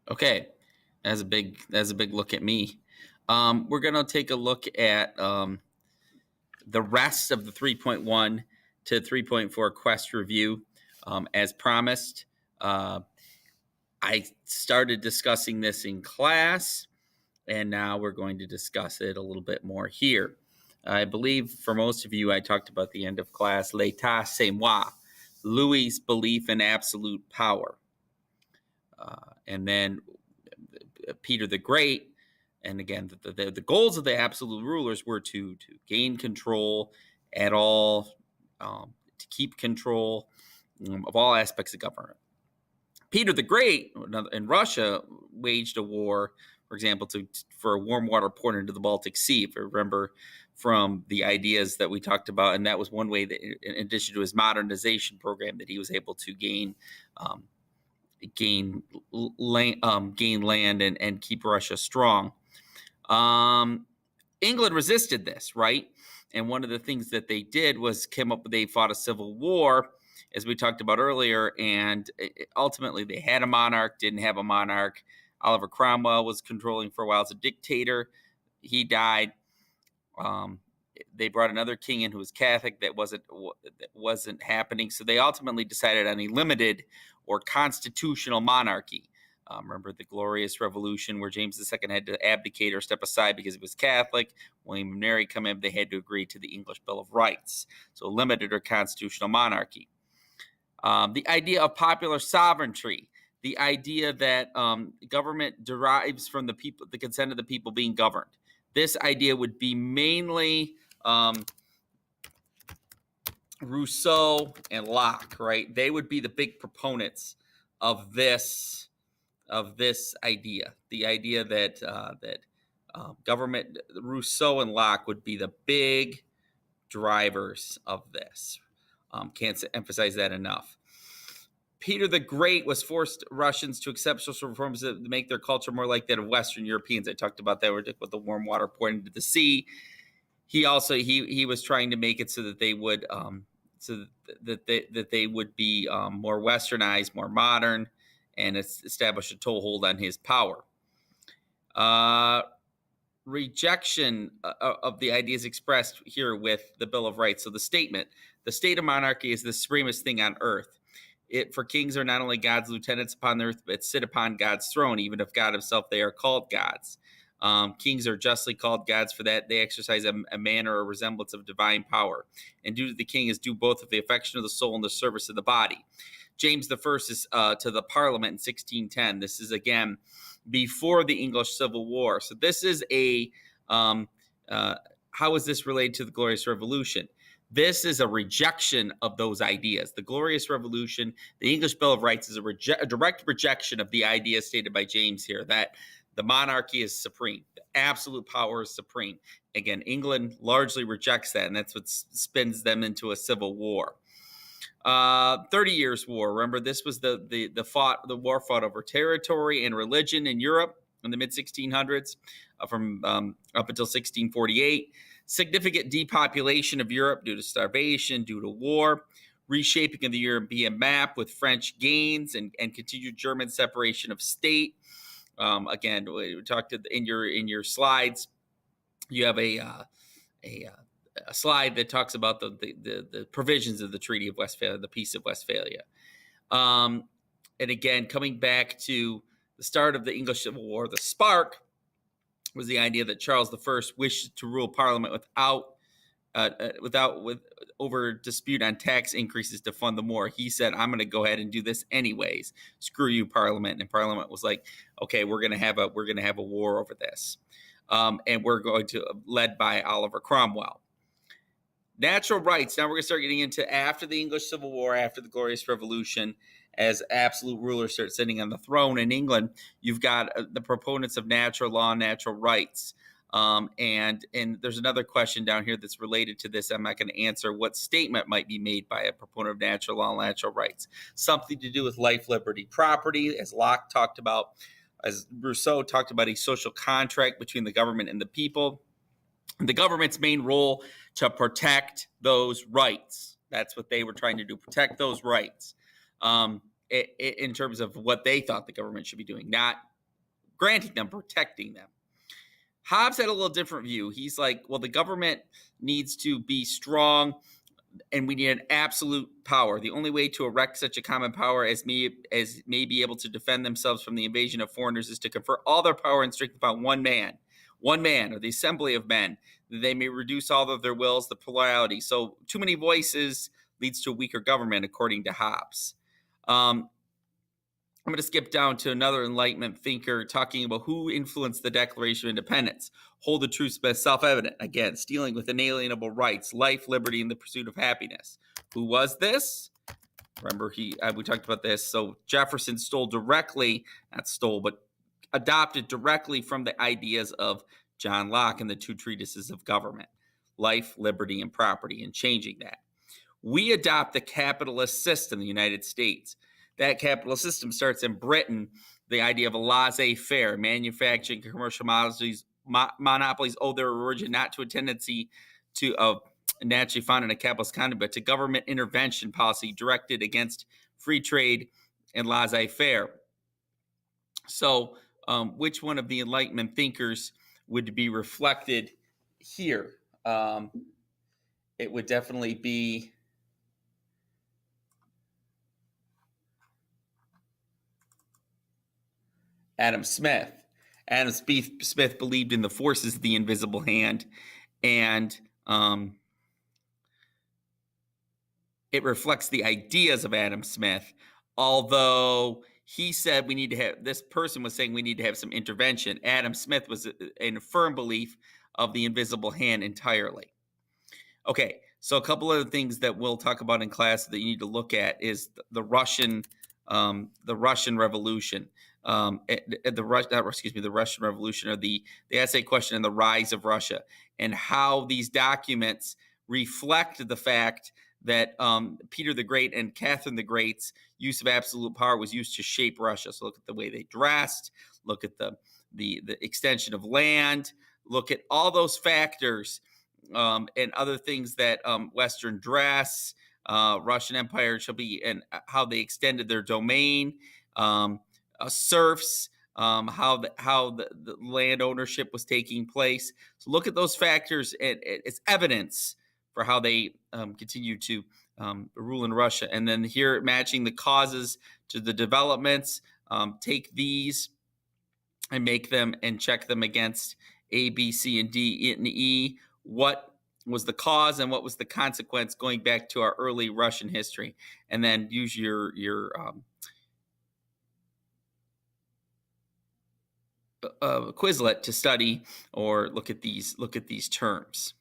Okay, that's a big look at me. We're gonna take a look at the rest of the 3.1 to 3.4 quest review. As promised, uh, I started discussing this in class, and now we're going to discuss it a little bit more here. I believe for most of you, I talked about the end of class, l'état c'est moi, Louis's belief in absolute power. And then Peter the Great, and again, the goals of the absolute rulers were to gain control at all, to keep control of all aspects of government. Peter the Great in Russia waged a war, for example, for warm water poured into the Baltic Sea. If you remember from the ideas that we talked about, and that was one way that, in addition to his modernization program, that he was able to gain land and keep Russia strong. England resisted this, right? And one of the things that they did was they fought a civil war, as we talked about earlier, and ultimately they had a monarch, didn't have a monarch. Oliver Cromwell was controlling for a while as a dictator. He died. They brought another king in who was Catholic. That wasn't happening. So they ultimately decided on a limited or constitutional monarchy. Remember the Glorious Revolution, where James II had to abdicate or step aside because he was Catholic. William and Mary come in; they had to agree to the English Bill of Rights. So a limited or constitutional monarchy. The idea of popular sovereignty. The idea that government derives from the people, the consent of the people being governed. This idea would be mainly Rousseau and Locke, right? They would be the big proponents of this idea. The idea that government, Rousseau and Locke would be the big drivers of this. Can't emphasize that enough. Peter the Great was forced Russians to accept social reforms to make their culture more like that of Western Europeans. I talked about that with the warm water poured into the sea. He also he was trying to make it so that they would they would be more westernized, more modern, and establish a toehold on his power. Rejection of the ideas expressed here with the Bill of Rights. So the statement: the state of monarchy is the supremest thing on earth. For kings are not only God's lieutenants upon the earth, but sit upon God's throne. Even if God himself, they are called gods. Kings are justly called gods for that they exercise a manner or resemblance of divine power. And due to the king is due both of the affection of the soul and the service of the body. James I is to the Parliament in 1610. This is, again, before the English Civil War. So this is how is this related to the Glorious Revolution? This is a rejection of those ideas. The Glorious Revolution, the English Bill of Rights, is a direct rejection of the idea stated by James here that the monarchy is supreme. The absolute power is supreme. Again, England largely rejects that, and that's what spins them into a civil war. 30 Years' War. Remember, this was the war fought over territory and religion in Europe in the mid-1600s from up until 1648. Significant depopulation of Europe due to starvation, due to war, reshaping of the European map with French gains and continued German separation of state. Again, we talked in your slides. You have a slide that talks about the provisions of the Treaty of Westphalia, the Peace of Westphalia. And again, coming back to the start of the English Civil War, the spark was the idea that Charles I wished to rule Parliament with over dispute on tax increases to fund the war. He said, "I'm going to go ahead and do this anyways. Screw you, Parliament." And Parliament was like, "Okay, we're going to have a war over this," and we're going to led by Oliver Cromwell. Natural rights. Now we're going to start getting into after the English Civil War, after the Glorious Revolution, as absolute rulers start sitting on the throne in England. You've got the proponents of natural law, natural rights. And there's another question down here that's related to this. I'm not going to answer what statement might be made by a proponent of natural law and natural rights. Something to do with life, liberty, property, as Locke talked about, as Rousseau talked about, a social contract between the government and the people. The government's main role to protect those rights. That's what they were trying to do, protect those rights in terms of what they thought the government should be doing, not granting them, protecting them. Hobbes had a little different view. He's like, well, the government needs to be strong and we need an absolute power. The only way to erect such a common power as may be able to defend themselves from the invasion of foreigners is to confer all their power and strength upon one man, or the assembly of men. They may reduce all of their wills, the plurality. So too many voices leads to a weaker government, according to Hobbes. I'm going to skip down to another Enlightenment thinker talking about who influenced the Declaration of Independence. Hold the truth as self-evident. Again, stealing with inalienable rights, life, liberty, and the pursuit of happiness. Who was this? Remember, we talked about this. So Jefferson adopted directly from the ideas of John Locke and the two treatises of government, life, liberty, and property, and changing that. We adopt the capitalist system in the United States. That capitalist system starts in Britain, the idea of a laissez-faire. Manufacturing and commercial monopolies owe their origin not to a tendency of naturally found in a capitalist economy, but to government intervention policy directed against free trade and laissez-faire. So which one of the Enlightenment thinkers would be reflected here? It would definitely be Adam Smith. Adam Smith believed in the forces of the invisible hand, and it reflects the ideas of Adam Smith, although he said this person was saying we need to have some intervention. Adam Smith was in a firm belief of the invisible hand entirely. Okay, so a couple of things that we'll talk about in class that you need to look at is the Russian Revolution. The Russian Revolution, or the essay question and the rise of Russia, and how these documents reflect the fact that Peter the Great and Catherine the Great's use of absolute power was used to shape Russia. So look at the way they dressed, look at the extension of land, look at all those factors and other things that Western dress, Russian Empire shall be, and how they extended their domain. Serfs, how the land ownership was taking place. So look at those factors as evidence for how they continue to rule in Russia. And then here, matching the causes to the developments, take these and make them and check them against A, B, C, and D, and E. What was the cause and what was the consequence going back to our early Russian history? And then use your Quizlet to study or look at these terms.